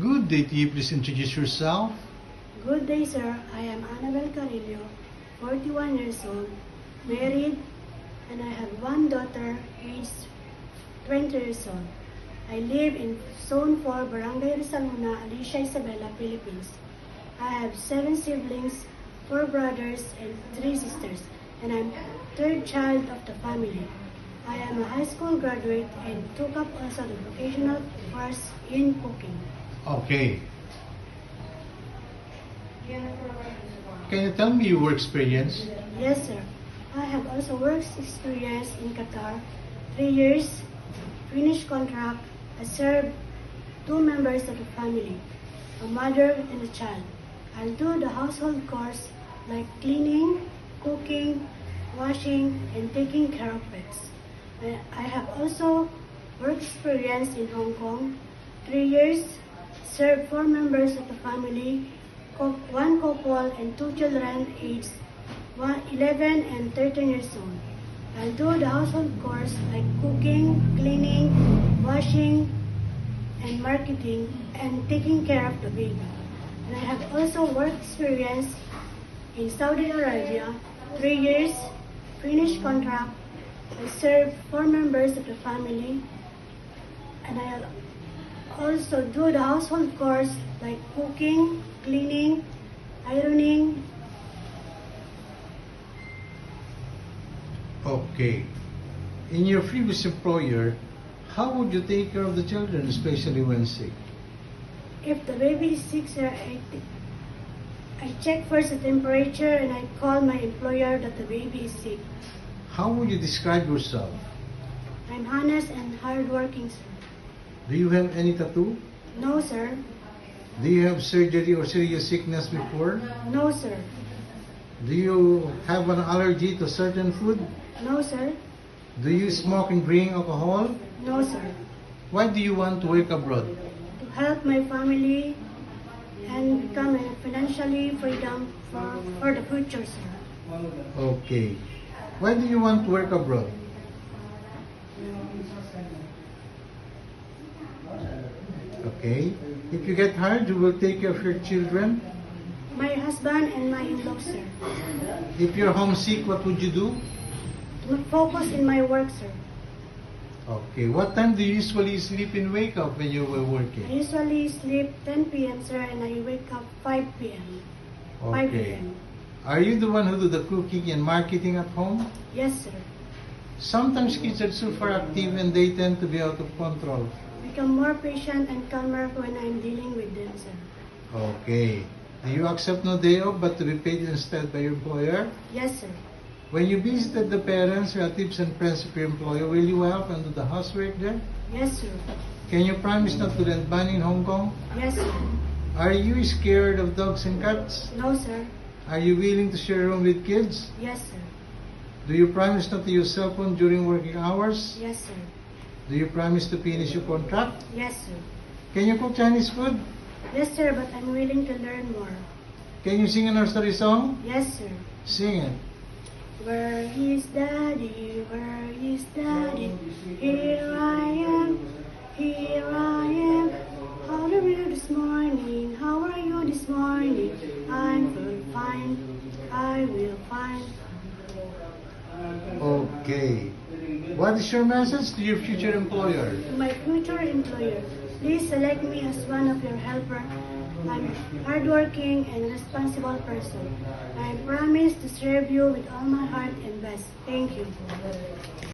Good day to you. Please introduce yourself. Good day, sir. I am Annabel Carillo, 41 years old, married, and I have one daughter, aged 20 years old. I live in Zone 4, Barangay Rizaluna, Alicia, Isabela, Philippines. I have 7 siblings, 4 brothers, and 3 sisters, and I'm third child of the family. I am a high school graduate and took up also the vocational course in cooking. Okay. Can you tell me your work experience? Yes, sir. I have also work experience in Qatar, 3 years, finished contract. I served 2 members of the family, a mother and a child. I'll do the household chores like cleaning, cooking, washing, and taking care of pets. I have also work experience in Hong Kong, 3 years, served 4 members of the family, 1 couple and 2 children aged 11 and 13 years old. I'll do the household chores like cooking, cleaning, washing, and marketing, and taking care of the baby. And I have also work experience in Saudi Arabia, 3 years, finished contract. I served 4 members of the family, and I also do the household chores like cooking, cleaning, ironing. Okay. In your previous employer, how would you take care of the children, especially when sick? If the baby is sick, sir, I check first the temperature and I call my employer that the baby is sick. How would you describe yourself? I'm honest and hardworking, sir. Do you have any tattoo? No, sir. Do you have surgery or serious sickness before? No, sir. Do you have an allergy to certain food? No, sir. Do you smoke and drink alcohol? No, sir. Why do you want to work abroad? To help my family and become a financially freedom for the future, sir. Okay. Why do you want to work abroad? Okay. If you get hired, you will take care of your children. My husband and my in-laws, sir. If you're homesick, what would you do? To focus in my work, sir. Okay. What time do you usually sleep and wake up when you were I working? usually sleep 10 p.m., sir, and I wake up 5 p.m. 5 Okay. p.m. Are you the one who do the cooking and marketing at home? Yes, sir. Sometimes kids are super active and they tend to be out of control. Become more patient and calmer when I'm dealing with them, sir. Okay. Do you accept no day off but to be paid instead by your employer? Yes, sir. When you visited the parents, relatives, and friends of your employer, will you help and do the housework there? Yes, sir. Can you promise not to rent money in Hong Kong? Yes, sir. Are you scared of dogs and cats? No, sir. Are you willing to share a room with kids? Yes, sir. Do you promise not to use cell phone during working hours? Yes, sir. Do you promise to finish your contract? Yes, sir. Can you cook Chinese food? Yes, sir, but I'm willing to learn more. Can you sing a nursery song? Yes, sir. Sing it. Where is Daddy? Where is Daddy? Here I am. Here I am. How are you this morning? How are you this morning? I'm fine. I will find. Okay. What is your message to your future employer? To my future employer, please select me as one of your helper. I'm a hardworking and responsible person. I promise to serve you with all my heart and best. Thank you.